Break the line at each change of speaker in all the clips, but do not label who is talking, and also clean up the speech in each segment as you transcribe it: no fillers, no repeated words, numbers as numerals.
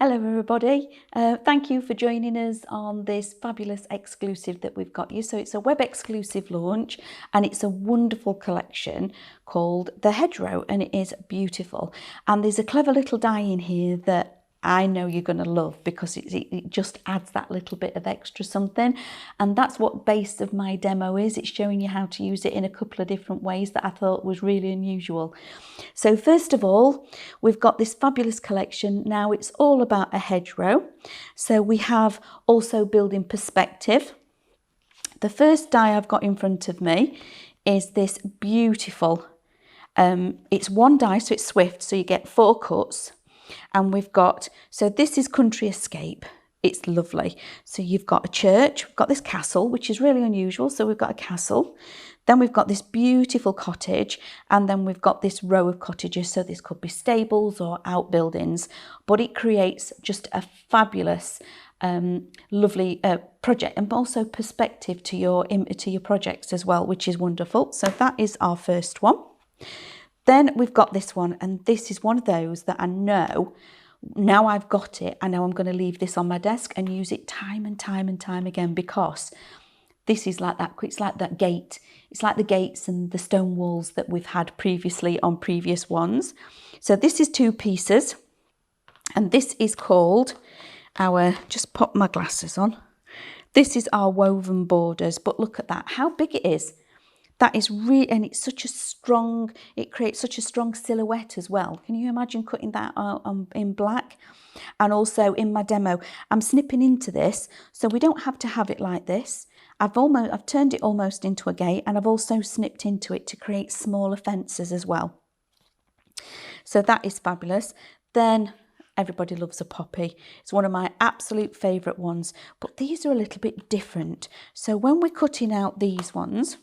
Hello everybody, thank you for joining us on this fabulous exclusive that we've got you. So it's a web exclusive launch and it's a wonderful collection called the Hedgerow and it is beautiful. And there's a clever little die in here that I know you're going to love because it just adds that little bit of extra something, and that's what base of my demo is. It's showing you how to use it in a couple of different ways that I thought was really unusual. So first of all, we've got this fabulous collection. Now it's all about a hedgerow. So we have also building perspective. The first die I've got in front of me is this beautiful, it's one die, so it's swift, so you get 4 cuts. And we've got, so this is Country Escape. It's lovely. So you've got a church, we've got this castle, which is really unusual. So we've got a castle, then we've got this beautiful cottage, and then we've got this row of cottages. So this could be stables or outbuildings, but it creates just a fabulous, lovely project, and also perspective to your projects as well, which is wonderful. So that is our first one. Then we've got this one, and this is one of those that I know, now I've got it, I know I'm going to leave this on my desk and use it time and time and time again, because this is like that, it's like that gate. It's like the gates and the stone walls that we've had previously on previous ones. So this is 2 pieces, and this is called our, just pop my glasses on. This is our woven borders, but look at that, how big it is. That is really, and it's such a strong, it creates such a strong silhouette as well. Can you imagine cutting that in black? And also in my demo, I'm snipping into this, so we don't have to have it like this. I've turned it almost into a gate, and I've also snipped into it to create smaller fences as well. So that is fabulous. Then everybody loves a poppy. It's one of my absolute favourite ones, but these are a little bit different. So when we're cutting out these ones,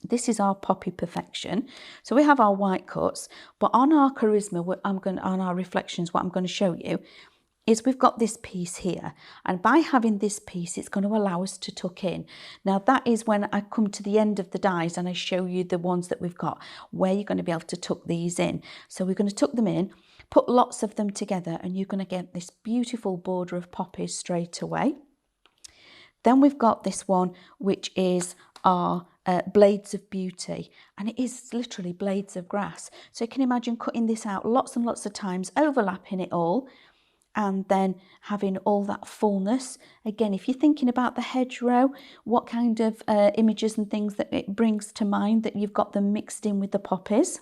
this is our poppy perfection. So we have our white cuts, but on our charisma, on our reflections, what I'm going to show you is we've got this piece here, and by having this piece, it's going to allow us to tuck in. Now that is when I come to the end of the dies and I show you the ones that we've got, where you're going to be able to tuck these in. So we're going to tuck them in, put lots of them together, and you're going to get this beautiful border of poppies straight away. Then we've got this one, which is our blades of beauty, and it is literally blades of grass. So you can imagine cutting this out lots and lots of times, overlapping it all, and then having all that fullness. Again, if you're thinking about the hedgerow, what kind of images and things that it brings to mind, that you've got them mixed in with the poppies.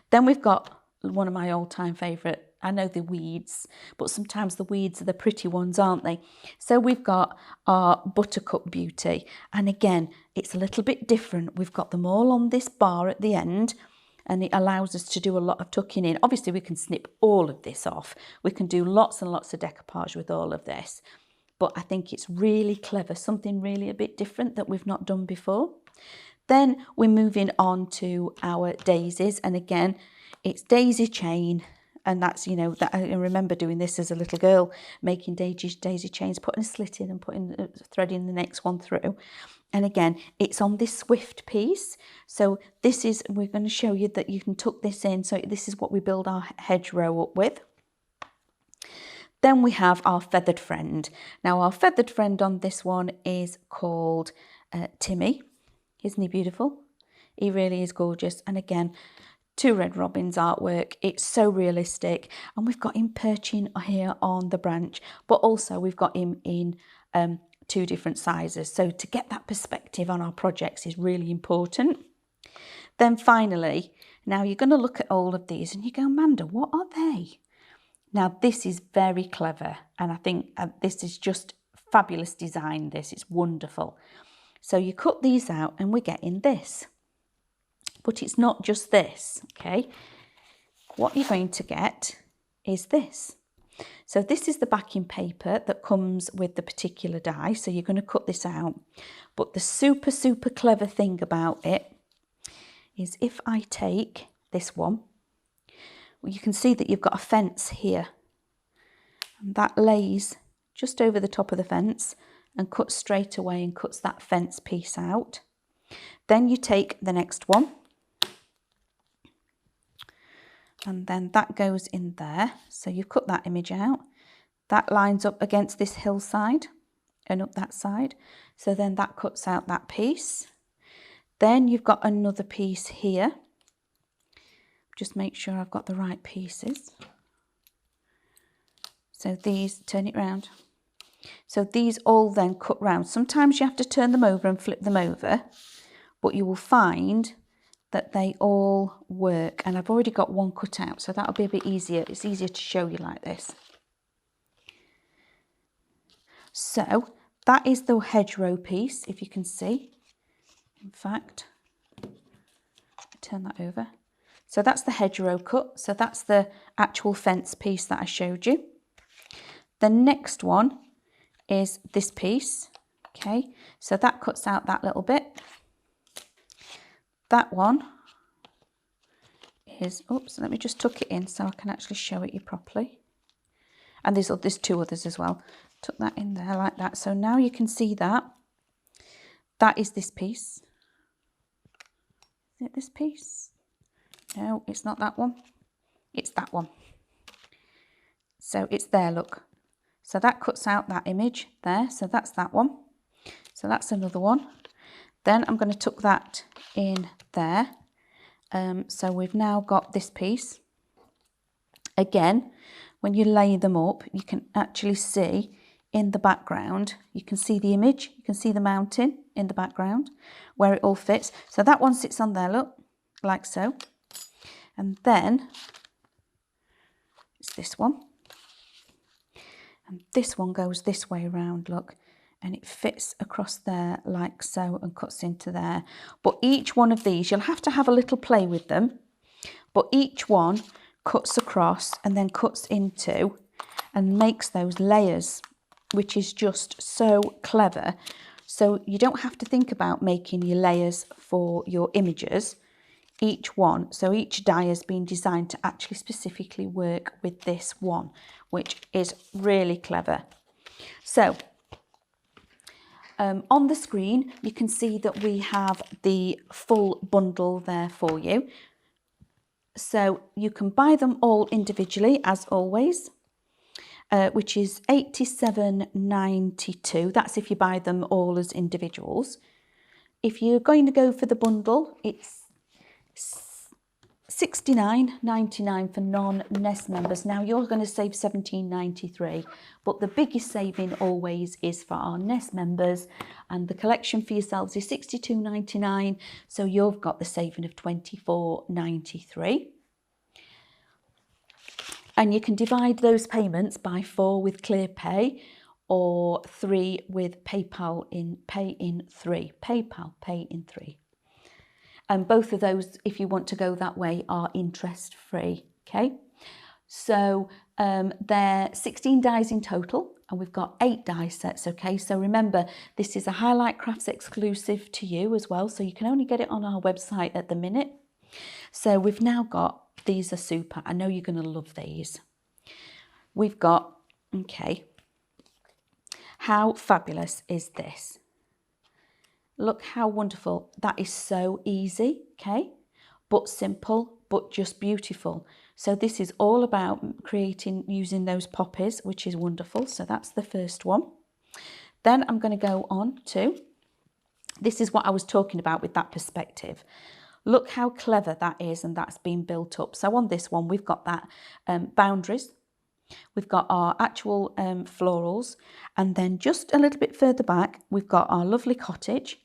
Then we've got one of my all-time favourite, I know the weeds, but sometimes the weeds are the pretty ones, aren't they? So we've got our buttercup beauty, and again, it's a little bit different. We've got them all on this bar at the end, and it allows us to do a lot of tucking in. Obviously, we can snip all of this off. We can do lots and lots of decoupage with all of this, but I think it's really clever, something really a bit different that we've not done before. Then we're moving on to our daisies, and again, it's daisy chain. And that's, you know, that I remember doing this as a little girl, making daisy chains, putting a slit in and threading the next one through. And again, it's on this swift piece. So this is, we're going to show you that you can tuck this in. So this is what we build our hedgerow up with. Then we have our feathered friend. Now our feathered friend on this one is called Timmy. Isn't he beautiful? He really is gorgeous. And again, 2 red robins artwork. It's so realistic, and we've got him perching here on the branch, but also we've got him in 2 different sizes. So to get that perspective on our projects is really important. Then finally, now you're going to look at all of these and you go, Amanda, what are they? Now this is very clever, and I think this is just fabulous design. This is wonderful. So you cut these out and we're getting this. But it's not just this, okay? What you're going to get is this. So this is the backing paper that comes with the particular die. So you're going to cut this out. But the super, super clever thing about it is if I take this one, well, you can see that you've got a fence here. And that lays just over the top of the fence and cuts straight away and cuts that fence piece out. Then you take the next one. and then that goes in there. So you cut that image out. That lines up against this hillside and up that side. So then that cuts out that piece. Then you've got another piece here. Just make sure I've got the right pieces. So these, turn it round. So these all then cut round. Sometimes you have to turn them over and flip them over, but you will find that they all work. And I've already got one cut out, so that'll be a bit easier. It's easier to show you like this. So that is the hedgerow piece, if you can see. In fact, turn that over. So that's the hedgerow cut. So that's the actual fence piece that I showed you. The next one is this piece. Okay, so that cuts out that little bit. That one is, oops, let me just tuck it in so I can actually show it you properly. And there's two others as well. Tuck that in there like that. So now you can see that. That is this piece. Is it this piece? No, it's not that one. It's that one. So it's there, look. So that cuts out that image there. So that's that one. So that's another one. Then I'm going to tuck that in there. So we've now got this piece. Again, when you lay them up, you can actually see in the background, you can see the image, you can see the mountain in the background where it all fits. So that one sits on there, look, like so. And then it's this one. And this one goes this way around, look, and it fits across there like so and cuts into there. But each one of these, you'll have to have a little play with them, but each one cuts across and then cuts into and makes those layers, which is just so clever. So you don't have to think about making your layers for your images. Each one, so each die has been designed to actually specifically work with this one, which is really clever. So on the screen, you can see that we have the full bundle there for you. So you can buy them all individually, as always, which is £87.92. That's if you buy them all as individuals. If you're going to go for the bundle, it's £69.99 for non-Nest members. Now you're going to save £17.93, but the biggest saving always is for our Nest members, and the collection for yourselves is £62.99, so you've got the saving of £24.93. And you can divide those payments by 4 with ClearPay or 3 with PayPal in Pay in 3. PayPal Pay in 3. And both of those, if you want to go that way, are interest free. Okay, so they're 16 dies in total, and we've got 8 die sets. Okay, so remember, this is a Highlight Crafts exclusive to you as well, so you can only get it on our website at the minute. So we've now got, these are super. I know you're going to love these. We've got, okay, how fabulous is this? Look how wonderful. That is so easy, okay, but simple, but just beautiful. So this is all about creating, using those poppies, which is wonderful. So that's the first one. Then I'm going to go on to, this is what I was talking about with that perspective. Look how clever that is, and that's been built up. So on this one, we've got that boundaries. We've got our actual florals, and then just a little bit further back, we've got our lovely cottage.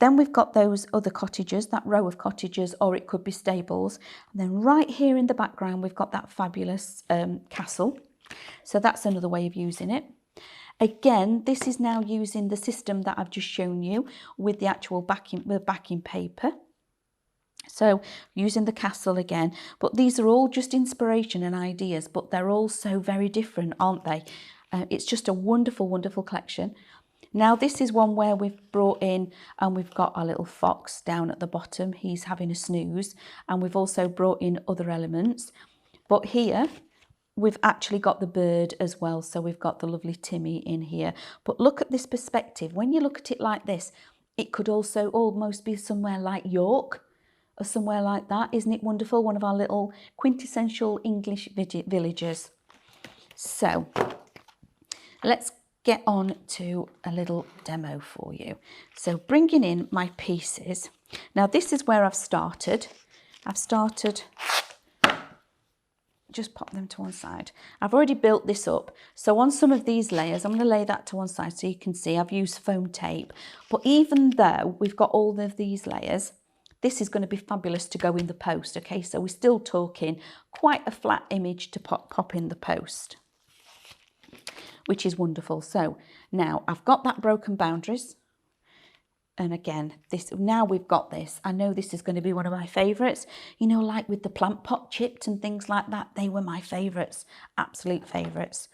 Then we've got those other cottages, that row of cottages, or it could be stables. And then right here in the background, we've got that fabulous castle. So that's another way of using it. Again, this is now using the system that I've just shown you with the actual backing paper. So using the castle again, but these are all just inspiration and ideas, but they're all so very different, aren't they? It's just a wonderful, wonderful collection. Now this is one where we've brought in, and we've got our little fox down at the bottom. He's having a snooze, and we've also brought in other elements. But here we've actually got the bird as well. So we've got the lovely Timmy in here. But look at this perspective. When you look at it like this, it could also almost be somewhere like York, or somewhere like that. Isn't it wonderful? One of our little quintessential English villages. So let's get on to a little demo for you. So bringing in my pieces. Now this is where I've started. Just pop them to one side. I've already built this up. So on some of these layers, I'm going to lay that to one side so you can see I've used foam tape. But even though we've got all of these layers, this is going to be fabulous to go in the post. Okay, so we're still talking quite a flat image to pop in the post, which is wonderful. So now I've got that broken boundaries. And again, now we've got this. I know this is going to be one of my favourites. You know, like with the plant pot chipped and things like that, they were my favourites, absolute favourites.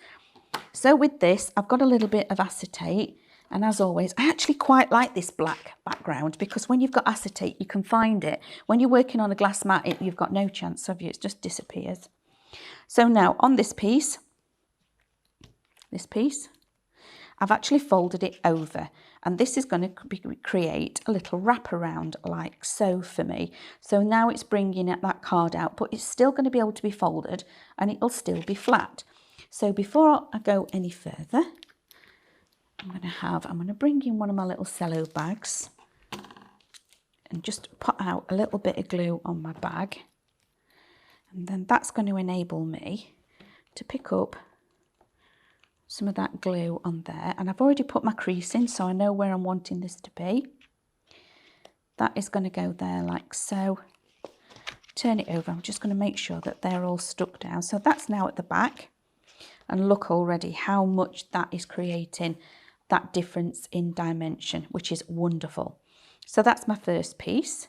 So with this, I've got a little bit of acetate. And as always, I actually quite like this black background because when you've got acetate, you can find it. When you're working on a glass mat, you've got no chance of it. It just disappears. So now on this piece, I've actually folded it over, and this is going to create a little wraparound like so for me. So now it's bringing that card out, but it's still going to be able to be folded and it'll still be flat. So before I go any further, I'm going to bring in one of my little cello bags and just put out a little bit of glue on my bag. And then that's going to enable me to pick up some of that glue on there, and I've already put my crease in so I know where I'm wanting this to be. That is going to go there like so. Turn it over. I'm just going to make sure that they're all stuck down. So that's now at the back, and look already how much that is creating that difference in dimension, which is wonderful. So that's my first piece.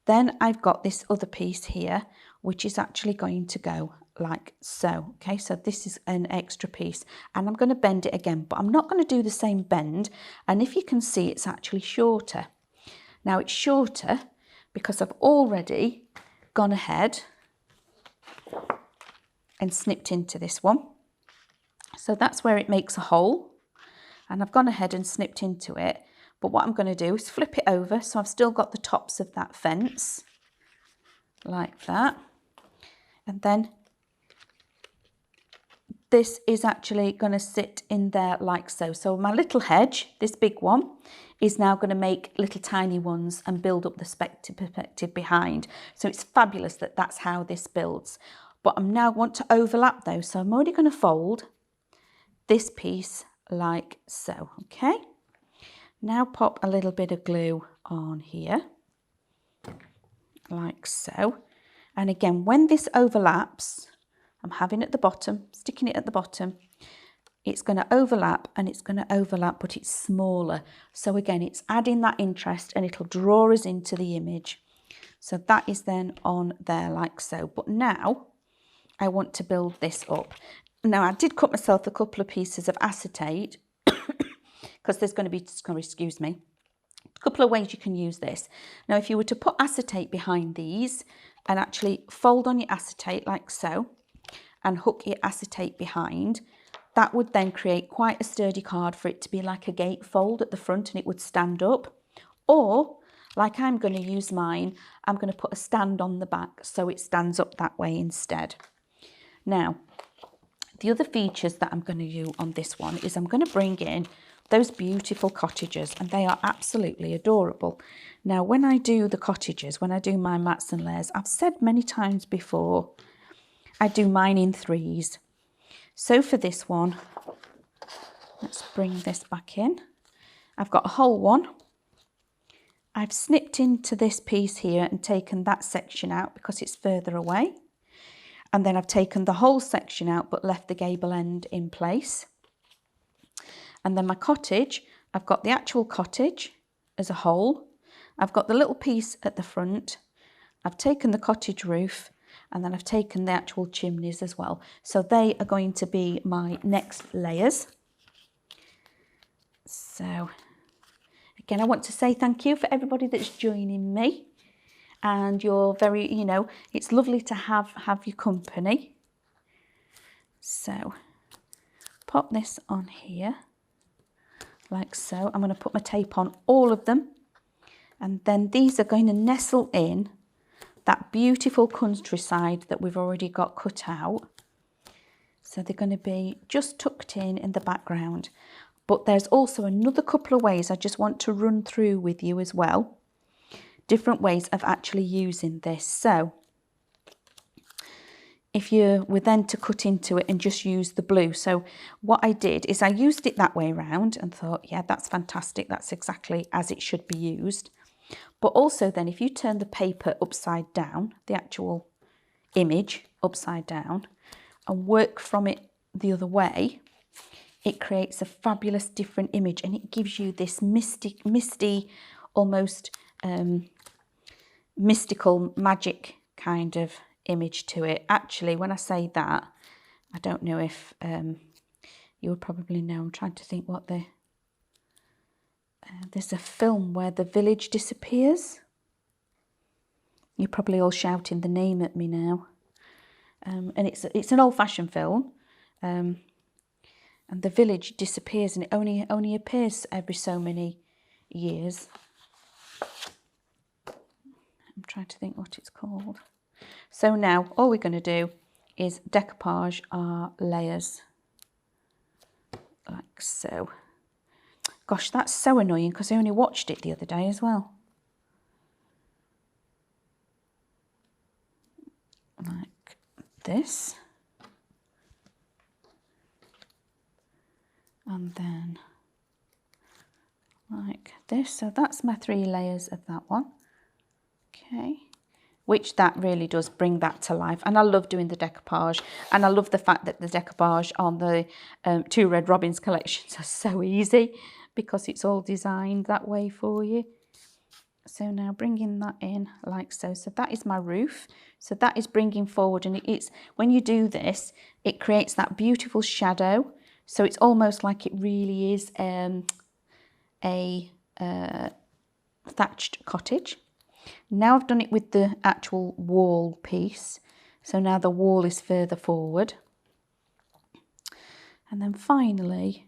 Then I've got this other piece here, which is actually going to go like so. Okay, so this is an extra piece, and I'm going to bend it again, but I'm not going to do the same bend. And if you can see, it's actually shorter. Now it's shorter because I've already gone ahead and snipped into this one. So that's where it makes a hole, and I've gone ahead and snipped into it. But what I'm going to do is flip it over so I've still got the tops of that fence like that. And then this is actually going to sit in there like so. So my little hedge, this big one, is now going to make little tiny ones and build up the perspective behind. So it's fabulous that that's how this builds. But I now want to overlap those. So I'm already going to fold this piece like so. Okay. Now pop a little bit of glue on here like so. And again, when this overlaps, I'm having at the bottom, sticking it at the bottom, it's going to overlap and it's going to overlap, but it's smaller. So again, it's adding that interest and it'll draw us into the image. So that is then on there like so. But now I want to build this up. Now I did cut myself a couple of pieces of acetate because there's going to be, excuse me, a couple of ways you can use this. Now, if you were to put acetate behind these and actually fold on your acetate like so, and hook your acetate behind, that would then create quite a sturdy card for it to be like a gatefold at the front and it would stand up. Or, like I'm going to use mine, I'm going to put a stand on the back so it stands up that way instead. Now, the other features that I'm going to do on this one is I'm going to bring in those beautiful cottagers, and they are absolutely adorable. Now, when I do the cottagers, when I do my mats and layers, I've said many times before, I do mine in threes. So for this one, let's bring this back in. I've got a whole one. I've snipped into this piece here and taken that section out because it's further away. And then I've taken the whole section out but left the gable end in place. And then my cottage, I've got the actual cottage as a whole. I've got the little piece at the front. I've taken the cottage roof, and then I've taken the actual chimneys as well. So they are going to be my next layers. So again, I want to say thank you for everybody that's joining me. And you're very, you know, it's lovely to have your company. So pop this on here like so. I'm going to put my tape on all of them. And then these are going to nestle in that beautiful countryside that we've already got cut out. So they're going to be just tucked in the background. But there's also another couple of ways I just want to run through with you as well. Different ways of actually using this. So if you were then to cut into it and just use the blue. So what I did is I used it that way around and thought, yeah, that's fantastic. That's exactly as it should be used. But also then if you turn the paper upside down, the actual image upside down, and work from it the other way, it creates a fabulous different image, and it gives you this misty, almost mystical magic kind of image to it. Actually, when I say that, I don't know if you would probably know. I'm trying to think what the there's a film where the village disappears. You're probably all shouting the name at me now. And it's an old-fashioned film, and the village disappears, and it only appears every so many years. I'm trying to think what it's called. So now all we're going to do is decoupage our layers like so. Gosh, that's so annoying because I only watched it the other day as well. Like this. And then like this. So that's my 3 layers of that one. Okay. Which that really does bring that to life. And I love doing the decoupage. And I love the fact that the decoupage on the 2 Red Robins collections are so easy because it's all designed that way for you. So now bringing that in like so. So that is my roof. So that is bringing forward, and it's when you do this, it creates that beautiful shadow. So it's almost like it really is a thatched cottage. Now I've done it with the actual wall piece. So now the wall is further forward. And then finally,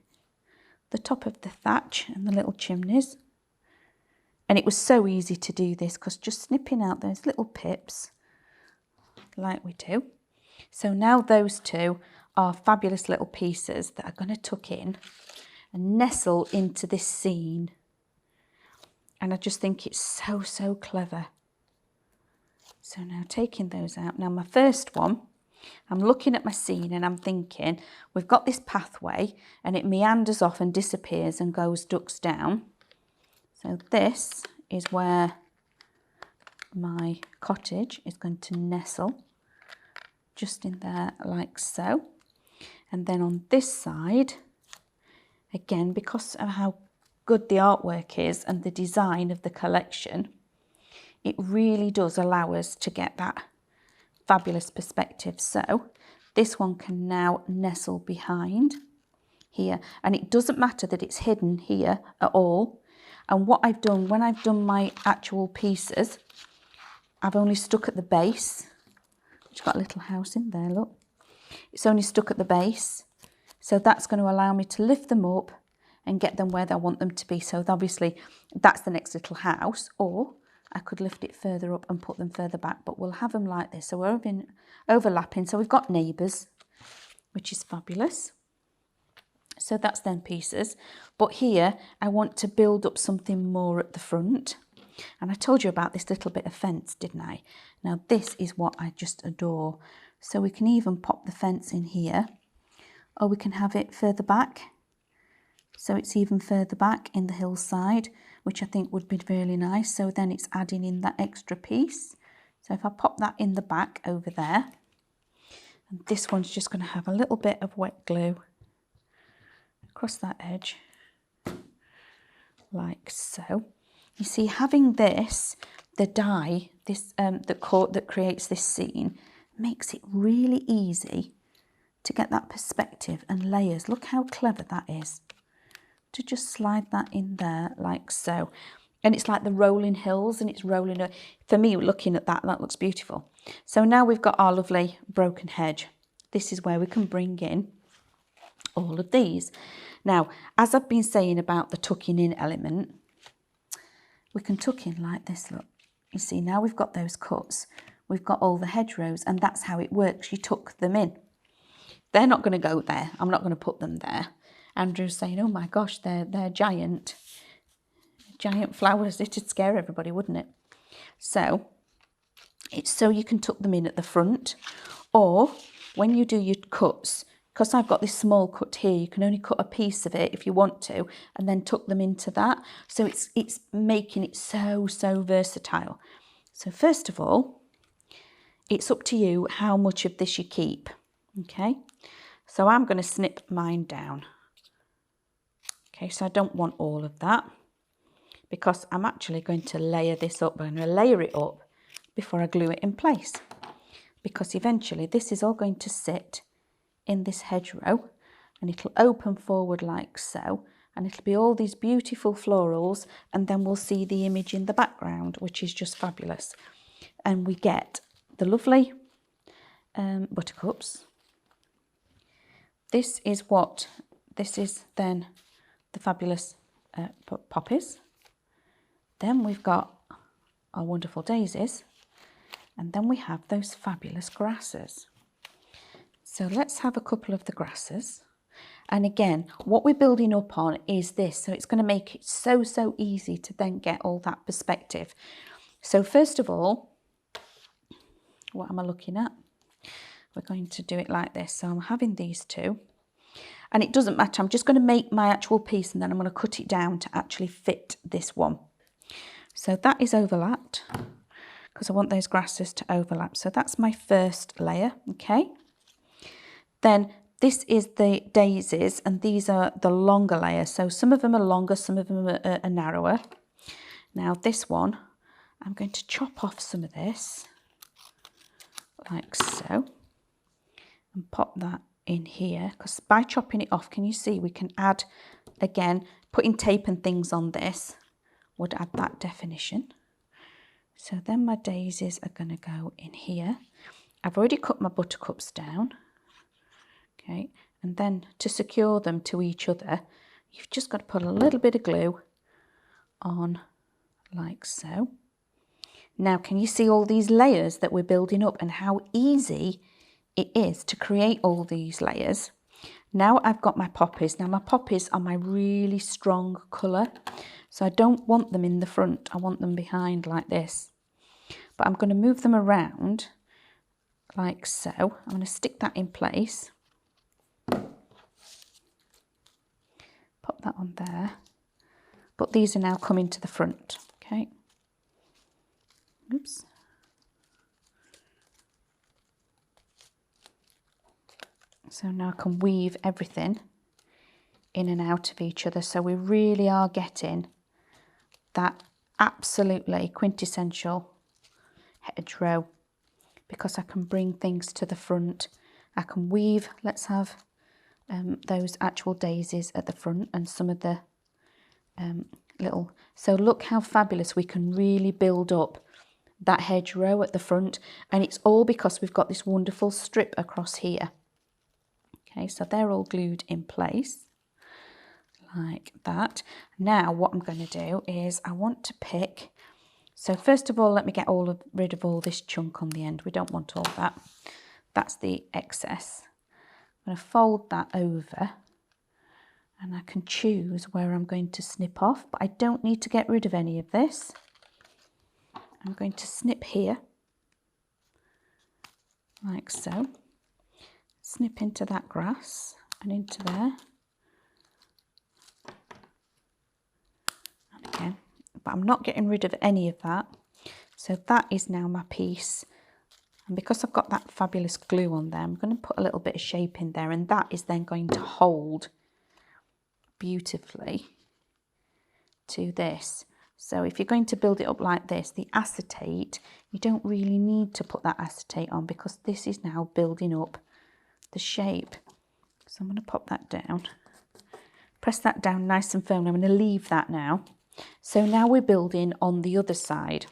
the top of the thatch and the little chimneys. And it was so easy to do this because just snipping out those little pips like we do. So now those 2 are fabulous little pieces that are going to tuck in and nestle into this scene. And I just think it's so clever. So now taking those out. Now my first one, I'm looking at my scene and I'm thinking, we've got this pathway and it meanders off and disappears and ducks down. So this is where my cottage is going to nestle, just in there like so. And then on this side, again, because of how good the artwork is and the design of the collection, it really does allow us to get that fabulous perspective. So this one can now nestle behind here, and it doesn't matter that it's hidden here at all. And what I've done, when I've done my actual pieces, I've only stuck at the base. It's got a little house in there, look. It's only stuck at the base. So that's going to allow me to lift them up and get them where I want them to be. So obviously that's the next little house, or I could lift it further up and put them further back, but we'll have them like this. So we're overlapping. So we've got neighbours, which is fabulous. So that's them pieces. But here I want to build up something more at the front. And I told you about this little bit of fence, didn't I? Now this is what I just adore. So we can even pop the fence in here, or we can have it further back. So it's even further back in the hillside, which I think would be really nice. So then it's adding in that extra piece. So if I pop that in the back over there, and this one's just going to have a little bit of wet glue across that edge, like so. You see, having this, the die, this that creates this scene, makes it really easy to get that perspective and layers. Look how clever that is. To just slide that in there like so. And it's like the rolling hills, and it's rolling. For me, looking at that, that looks beautiful. So now we've got our lovely broken hedge. This is where we can bring in all of these. Now, as I've been saying about the tucking in element, we can tuck in like this, look. You see, now we've got those cuts, we've got all the hedgerows, and that's how it works. You tuck them in. They're not going to go there. I'm not going to put them there. Andrew's saying, oh my gosh, they're giant flowers. It'd scare everybody, wouldn't it? So it's so you can tuck them in at the front, or when you do your cuts, because I've got this small cut here, you can only cut a piece of it if you want to, and then tuck them into that. So it's making it so versatile. So first of all, it's up to you how much of this you keep. Okay, so I'm going to snip mine down. Okay, so I don't want all of that, because I'm actually going to layer this up. I'm going to layer it up before I glue it in place, because eventually this is all going to sit in this hedgerow, and it'll open forward like so, and it'll be all these beautiful florals, and then we'll see the image in the background, which is just fabulous. And we get the lovely buttercups. This is then the fabulous poppies. Then we've got our wonderful daisies, and then we have those fabulous grasses. So let's have a couple of the grasses. And again, what we're building up on is this, so it's going to make it so easy to then get all that perspective. So first of all, what am I looking at? We're going to do it like this. So I'm having these two, and it doesn't matter. I'm just going to make my actual piece, and then I'm going to cut it down to actually fit this one. So that is overlapped, because I want those grasses to overlap. So that's my first layer, okay? Then this is the daisies, and these are the longer layers. So some of them are longer, some of them are narrower. Now this one, I'm going to chop off some of this, like so, and pop that in here, because by chopping it off, can you see, we can add, again, putting tape and things on this would add that definition. So then my daisies are going to go in here. I've already cut my buttercups down. Okay, and then to secure them to each other, you've just got to put a little bit of glue on like so. Now, can you see all these layers that we're building up and how easy it is to create all these layers? Now I've got my poppies. Now my poppies are my really strong colour, so I don't want them in the front. I want them behind like this. But I'm going to move them around like so. I'm going to stick that in place. Pop that on there, but these are now coming to the front, okay? Oops. So now I can weave everything in and out of each other, so we really are getting that absolutely quintessential hedgerow, because I can bring things to the front. I can weave, let's have those actual daisies at the front and some of the little, so look how fabulous we can really build up that hedgerow at the front, and it's all because we've got this wonderful strip across here. Okay, so they're all glued in place like that. Now what I'm going to do is I want to pick, so first of all let me get rid of all this chunk on the end. We don't want all that, that's the excess. I'm going to fold that over, and I can choose where I'm going to snip off, but I don't need to get rid of any of this. I'm going to snip here, like so. Snip into that grass and into there. And again, but I'm not getting rid of any of that. So that is now my piece. And because I've got that fabulous glue on there, I'm going to put a little bit of shape in there, and that is then going to hold beautifully to this. So if you're going to build it up like this, the acetate, you don't really need to put that acetate on, because this is now building up the shape. So I'm going to pop that down, press that down nice and firm. I'm going to leave that now. So now we're building on the other side.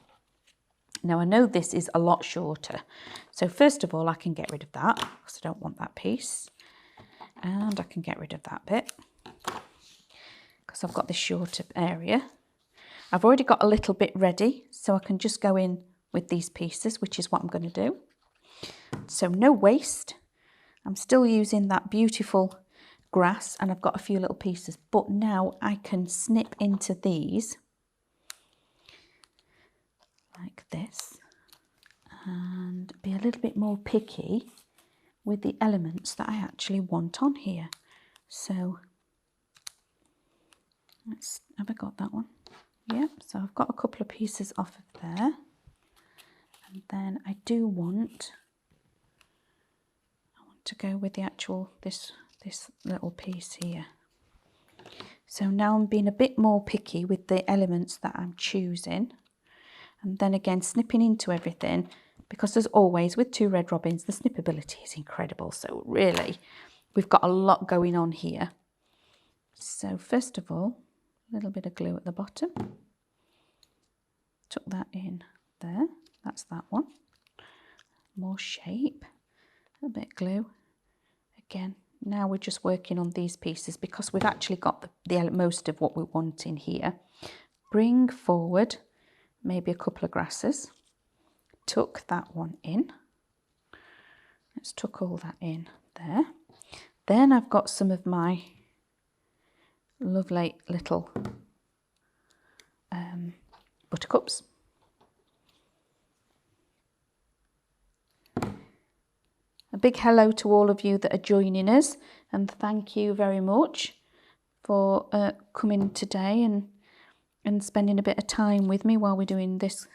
Now I know this is a lot shorter, so first of all I can get rid of that, because I don't want that piece, and I can get rid of that bit because I've got this shorter area. I've already got a little bit ready, so I can just go in with these pieces, which is what I'm going to do. So no waste. I'm still using that beautiful grass, and I've got a few little pieces, but now I can snip into these like this and be a little bit more picky with the elements that I actually want on here. So have I got that one? Yep, so I've got a couple of pieces off of there, and then I want to go with the actual this little piece here. So now I'm being a bit more picky with the elements that I'm choosing, and then again snipping into everything, because as always with 2 red robins, the snippability is incredible. So really we've got a lot going on here. So first of all, a little bit of glue at the bottom, tuck that in there, that's that one. More shape, a bit of glue again. Now we're just working on these pieces because we've actually got the most of what we want in here. Bring forward maybe a couple of grasses, tuck that one in. Let's tuck all that in there. Then I've got some of my lovely little buttercups. A big hello to all of you that are joining us, and thank you very much for coming today and spending a bit of time with me while we're doing this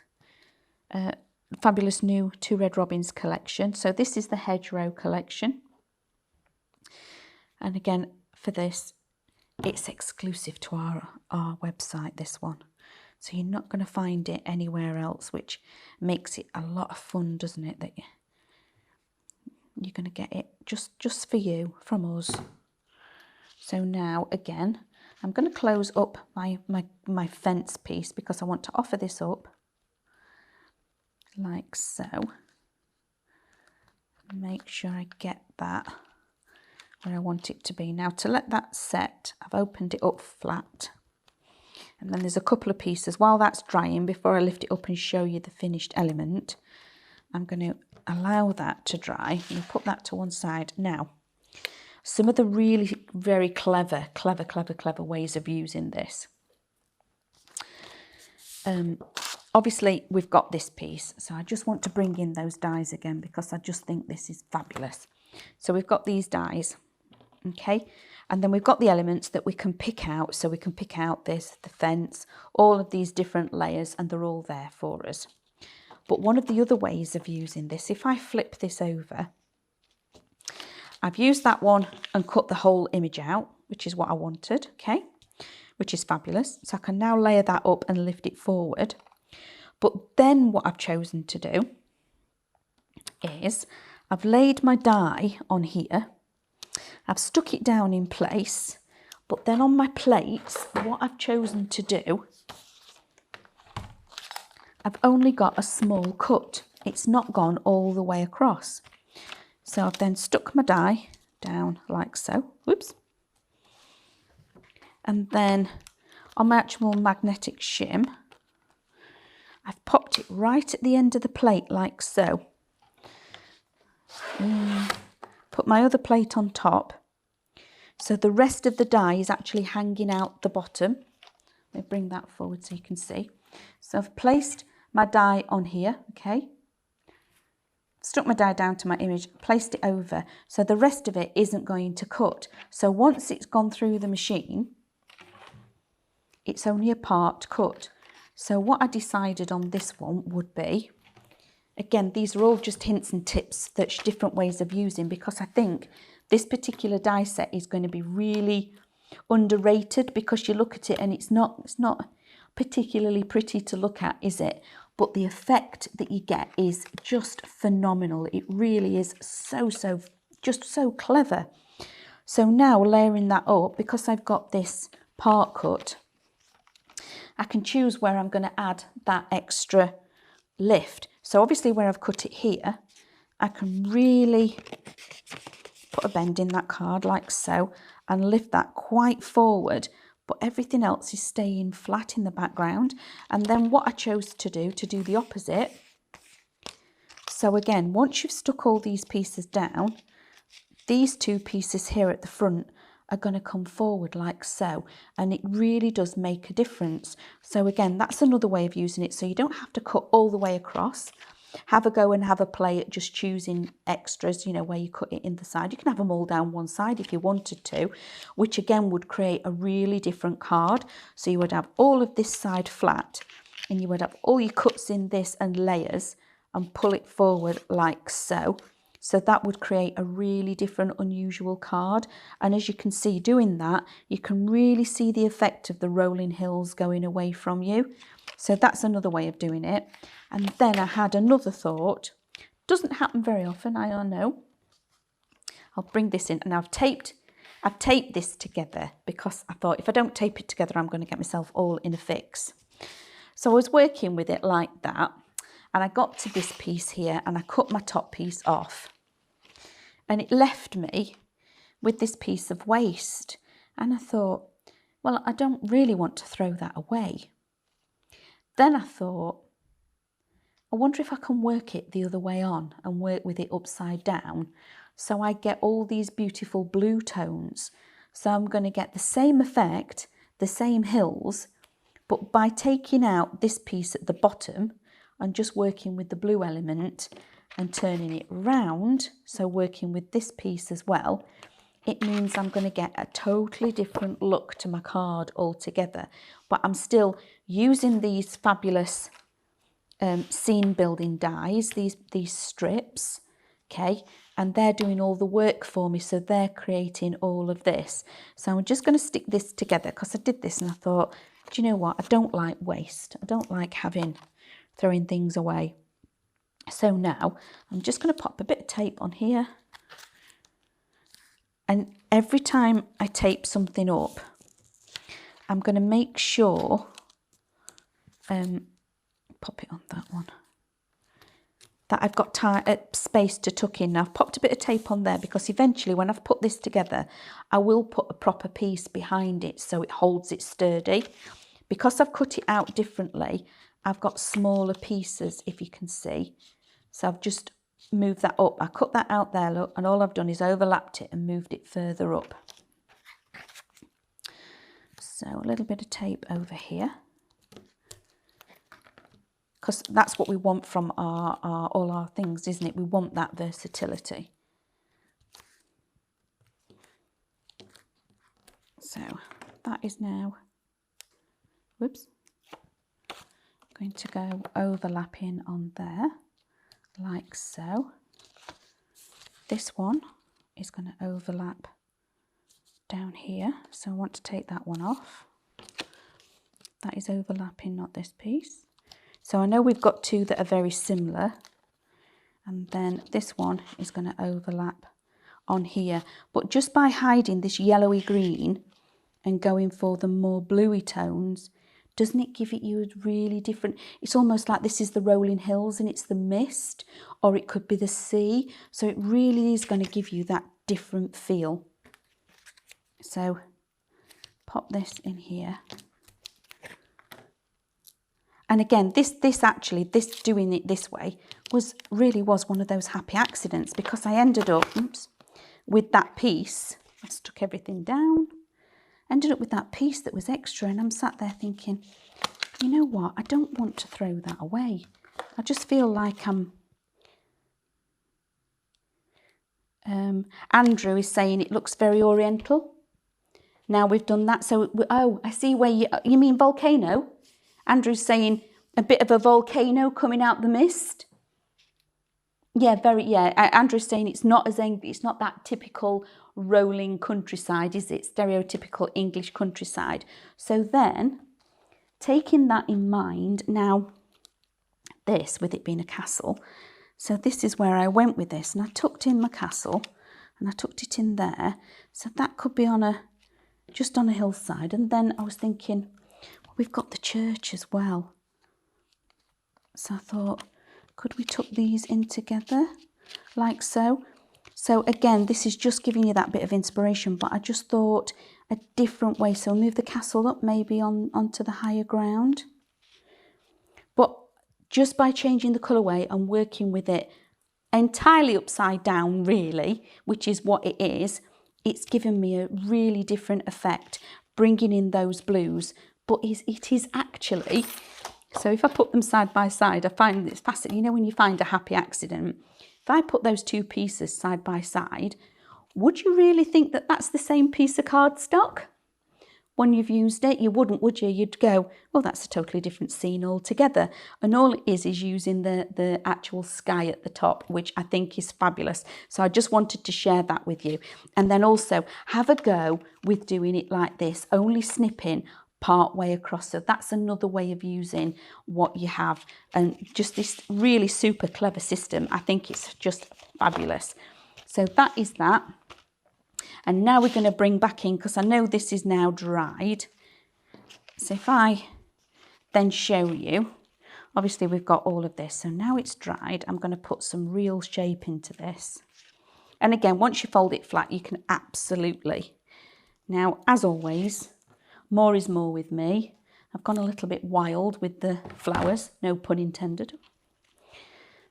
fabulous new 2 red robins collection. So this is the Hedgerow collection, and again for this it's exclusive to our website, this one, so you're not going to find it anywhere else, which makes it a lot of fun, doesn't it, that you're going to get it just for you from us. So now again I'm going to close up my fence piece because I want to offer this up like so. Make sure I get that where I want it to be. Now to let that set, I've opened it up flat, and then there's a couple of pieces. While that's drying, before I lift it up and show you the finished element, I'm going to allow that to dry and put that to one side. Now, some of the really very clever ways of using this. Obviously we've got this piece, so I just want to bring in those dies again because I just think this is fabulous. So we've got these dies, okay, and then we've got the elements that we can pick out. So we can pick out this, the fence, all of these different layers, and they're all there for us. But one of the other ways of using this, if I flip this over, I've used that one and cut the whole image out, which is what I wanted, okay, which is fabulous. So I can now layer that up and lift it forward. But then what I've chosen to do is I've laid my die on here, I've stuck it down in place, but then on my plates, what I've chosen to do, I've only got a small cut. It's not gone all the way across. So I've then stuck my die down like so, whoops. And then on my actual magnetic shim, I've popped it right at the end of the plate like so. Put my other plate on top. So the rest of the die is actually hanging out the bottom. Let me bring that forward so you can see. So I've placed my die on here, okay. Stuck my die down to my image, placed it over, so the rest of it isn't going to cut. So once it's gone through the machine, it's only a part cut. So what I decided on this one would be, again, these are all just hints and tips, that's different ways of using, because I think this particular die set is going to be really underrated, because you look at it and it's not particularly pretty to look at, is it? But the effect that you get is just phenomenal. It really is just so clever. So now layering that up, because I've got this part cut, I can choose where I'm going to add that extra lift. So obviously where I've cut it here, I can really put a bend in that card like so and lift that quite forward. but everything else is staying flat in the background. And then what I chose to do the opposite. So again, once you've stuck all these pieces down, these two pieces here at the front are going to come forward like so, and it really does make a difference. So again, that's another way of using it, so you don't have to cut all the way across. Have a go and have a play at just choosing extras, you know, where you cut it in the side. You can have them all down one side if you wanted to, which again would create a really different card. So you would have all of this side flat, and you would have all your cuts in this and layers, and pull it forward like so. So that would create a really different, unusual card. And as you can see doing that, you can really see the effect of the rolling hills going away from you. So that's another way of doing it. And then I had another thought. Doesn't happen very often, I know. I'll bring this in, and I've taped this together because I thought if I don't tape it together, I'm going to get myself all in a fix. So I was working with it like that, and I got to this piece here and I cut my top piece off. And it left me with this piece of waste. And I thought, well, I don't really want to throw that away. Then I thought, I wonder if I can work it the other way on and work with it upside down, so I get all these beautiful blue tones. So I'm going to get the same effect, the same hills, but by taking out this piece at the bottom and just working with the blue element and turning it round, so working with this piece as well, it means I'm going to get a totally different look to my card altogether. But I'm still using these fabulous scene building dies, these strips, okay, and they're doing all the work for me, so they're creating all of this. So I'm just going to stick this together because I did this and I thought, do you know what, I don't like waste. I don't like throwing things away. So now I'm just going to pop a bit of tape on here, and every time I tape something up, I'm going to make sure, pop it on that one, that I've got space to tuck in. Now I've popped a bit of tape on there because eventually when I've put this together, I will put a proper piece behind it so it holds it sturdy. Because I've cut it out differently, I've got smaller pieces, if you can see. So I've just moved that up. I cut that out there, look, and all I've done is overlapped it and moved it further up. So a little bit of tape over here, because that's what we want from all our things, isn't it? We want that versatility. So that is now, whoops, going to go overlapping on there like so. This one is going to overlap down here, so I want to take that one off. That is overlapping, not this piece. So I know we've got two that are very similar, and then this one is going to overlap on here. But just by hiding this yellowy green and going for the more bluey tones, doesn't it give it you a really different, it's almost like this is the rolling hills and it's the mist, or it could be the sea. So it really is going to give you that different feel. So pop this in here. And again, this doing it this way was one of those happy accidents, because I ended up, with that piece. I stuck everything down. Ended up with that piece that was extra, and I'm sat there thinking, you know what, I don't want to throw that away. I just feel like Andrew is saying it looks very oriental. Now we've done that, so, oh, I see where you mean volcano? Andrew's saying a bit of a volcano coming out the mist. Yeah, Andrew's saying it's not that typical rolling countryside, is it? Stereotypical English countryside. So then, taking that in mind, now this, with it being a castle, so this is where I went with this, and I tucked in my castle, and I tucked it in there, so that could be just on a hillside. And then I was thinking, well, we've got the church as well. So I thought, could we tuck these in together, like so? So again, this is just giving you that bit of inspiration, but I just thought a different way. So I'll move the castle up maybe onto the higher ground. But just by changing the colourway and working with it entirely upside down, really, which is what it is, it's given me a really different effect, bringing in those blues. But it is actually, so if I put them side by side, I find it's fascinating. You know, when you find a happy accident, if I put those two pieces side by side, would you really think that that's the same piece of cardstock? When you've used it, you wouldn't, would you? You'd go, well, that's a totally different scene altogether. And all it is using the actual sky at the top, which I think is fabulous. So I just wanted to share that with you. And then also have a go with doing it like this, only snipping part way across. So that's another way of using what you have. And just this really super clever system. I think it's just fabulous. So that is that. And now we're going to bring back in, because I know this is now dried. So if I then show you, obviously we've got all of this. So now it's dried, I'm going to put some real shape into this. And again, once you fold it flat, you can absolutely. Now, as always, more is more with me. I've gone a little bit wild with the flowers, no pun intended.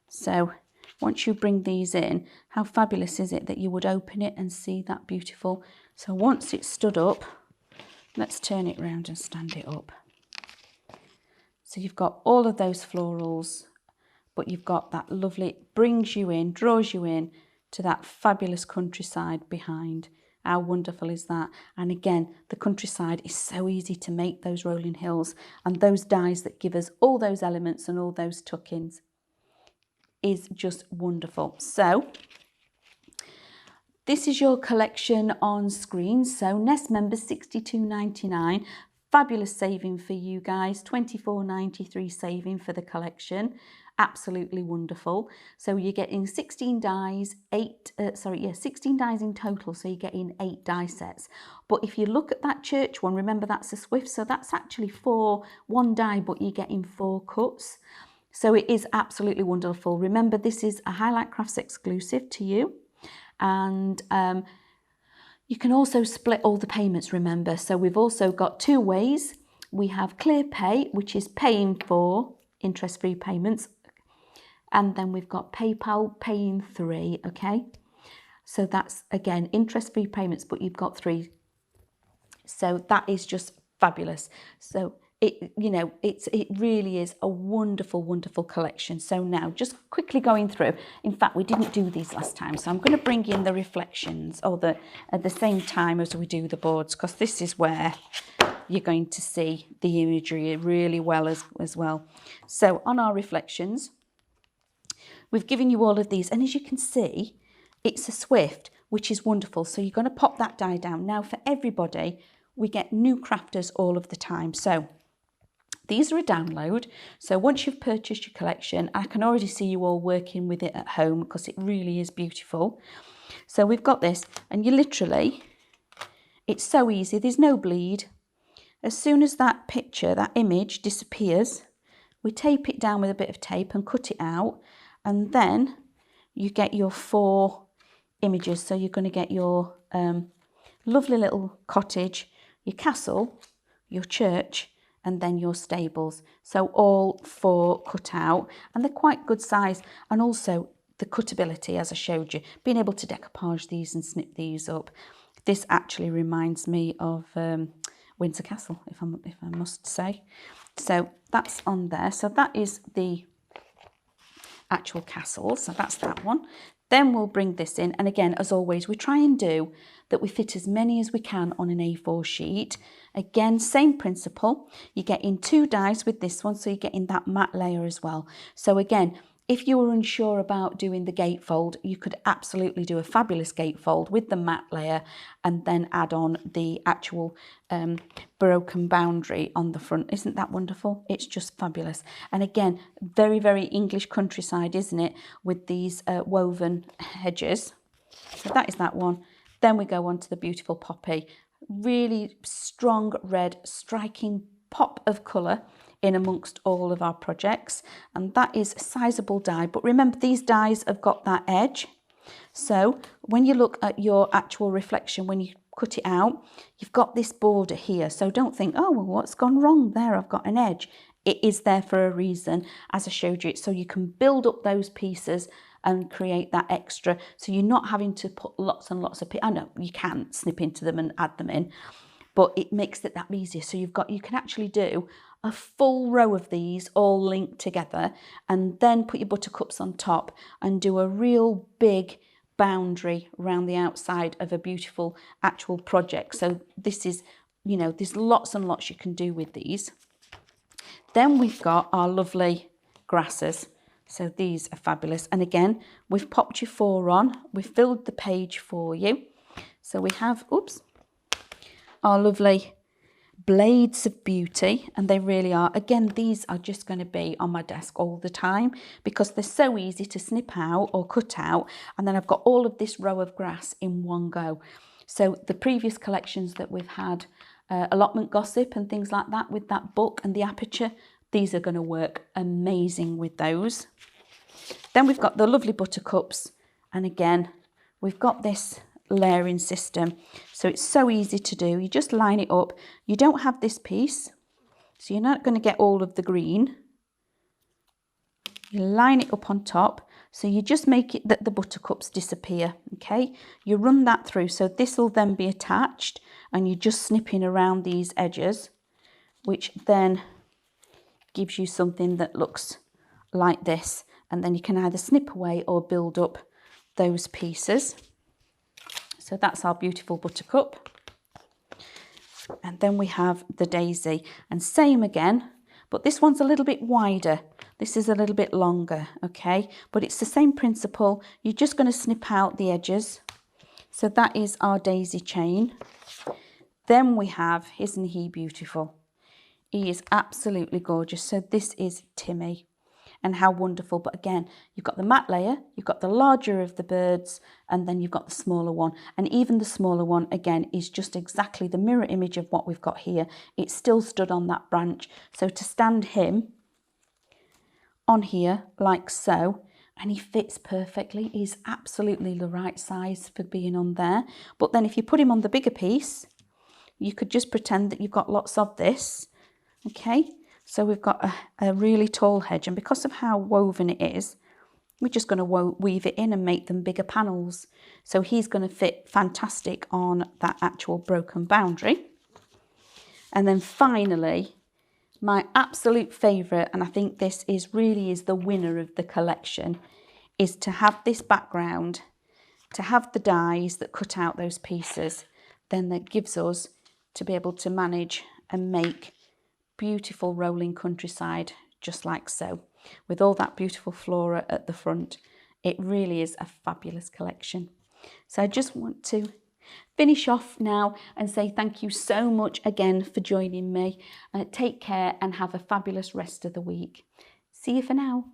So once you bring these in, how fabulous is it that you would open it and see that beautiful? So once it's stood up, let's turn it round and stand it up. So you've got all of those florals, but you've got that lovely, it brings you in, draws you in to that fabulous countryside behind. How wonderful is that? And again, the countryside is so easy to make, those rolling hills and those dies that give us all those elements and all those tuck-ins. Is just wonderful. So this is your collection on screen. So Nest members £62.99, fabulous saving for you guys, £24.93 saving for the collection. Absolutely wonderful. So you're getting 16 dies, 16 dies in total, so you're getting 8 die sets. But if you look at that church one, remember that's a Swift, so that's actually 1 die, but you're getting 4 cuts. So it is absolutely wonderful. Remember, this is a Highlight Crafts exclusive to you. And you can also split all the payments, remember. So we've also got 2 ways. We have Clear Pay, which is paying for interest-free payments. And then we've got PayPal paying 3, okay? So that's, again, interest-free payments, but you've got 3. So that is just fabulous. So it really is a wonderful, wonderful collection. So now just quickly going through, in fact, we didn't do these last time. So I'm going to bring in the reflections at the same time as we do the boards, because this is where you're going to see the imagery really well as well. So on our reflections, we've given you all of these. And as you can see, it's a Swift, which is wonderful. So you're going to pop that die down. Now for everybody, we get new crafters all of the time. So these are a download. So once you've purchased your collection, I can already see you all working with it at home because it really is beautiful. So we've got this, and you literally, it's so easy. There's no bleed. As soon as that picture, that image disappears, we tape it down with a bit of tape and cut it out. And then you get your 4 images. So you're going to get your lovely little cottage, your castle, your church, and then your stables. So all 4 cut out, and they're quite good size. And also the cuttability, as I showed you, being able to decoupage these and snip these up. This actually reminds me of Windsor Castle, if I must say. So that's on there. So that is the actual castle. So that's that one. Then we'll bring this in. And again, as always, we try and do that we fit as many as we can on an A4 sheet. Again, same principle. You get in 2 dies with this one, so you get in that matte layer as well. So again, if you were unsure about doing the gatefold, you could absolutely do a fabulous gatefold with the matte layer and then add on the actual broken boundary on the front. Isn't that wonderful? It's just fabulous. And again, very, very English countryside, isn't it? With these woven hedges. So that is that one. Then we go on to the beautiful poppy. Really strong red, striking pop of colour in amongst all of our projects, and that is a sizable die. But remember, these dies have got that edge, So when you look at your actual reflection, when you cut it out, you've got this border here. So don't think, oh, well, what's gone wrong there? I've got an edge. It is there for a reason, as I showed you. So you can build up those pieces and create that extra. So you're not having to put lots and lots of, I know you can snip into them and add them in, but it makes it that easier. So you can actually do a full row of these all linked together, and then put your buttercups on top and do a real big boundary around the outside of a beautiful actual project. So this is, you know, there's lots and lots you can do with these. Then we've got our lovely grasses. So these are fabulous. And again, we've popped your 4 on. We've filled the page for you. So we have, oops, our lovely blades of beauty, and they really are. Again, these are just going to be on my desk all the time because they're so easy to snip out or cut out, and then I've got all of this row of grass in one go. So the previous collections that we've had, allotment gossip and things like that, with that book and the aperture, these are going to work amazing with those. Then we've got the lovely buttercups, and again we've got this layering system, so it's so easy to do. You just line it up. You don't have this piece, so you're not going to get all of the green. You line it up on top, so you just make it that the buttercups disappear. Okay, you run that through, so this will then be attached, and you're just snipping around these edges, which then gives you something that looks like this, and then you can either snip away or build up those pieces. So that's our beautiful buttercup. And then we have the daisy, and same again, but this one's a little bit wider. This is a little bit longer, okay? But it's the same principle. You're just going to snip out the edges. So that is our daisy chain. Then we have, isn't he beautiful? He is absolutely gorgeous. So this is Timmy. And how wonderful. But again, you've got the matte layer, you've got the larger of the birds, and then you've got the smaller one. And even the smaller one, again, is just exactly the mirror image of what we've got here. It's still stood on that branch. So to stand him on here like so, and he fits perfectly. He's absolutely the right size for being on there. But then if you put him on the bigger piece, you could just pretend that you've got lots of this, okay? So we've got a really tall hedge, and because of how woven it is, we're just going to weave it in and make them bigger panels. So he's going to fit fantastic on that actual broken boundary. And then finally, my absolute favourite, and I think this really is the winner of the collection, is to have this background, to have the dies that cut out those pieces, then that gives us to be able to manage and make beautiful rolling countryside, just like so, with all that beautiful flora at the front. It really is a fabulous collection. So I just want to finish off now and say thank you so much again for joining me. Take care and have a fabulous rest of the week. See you for now.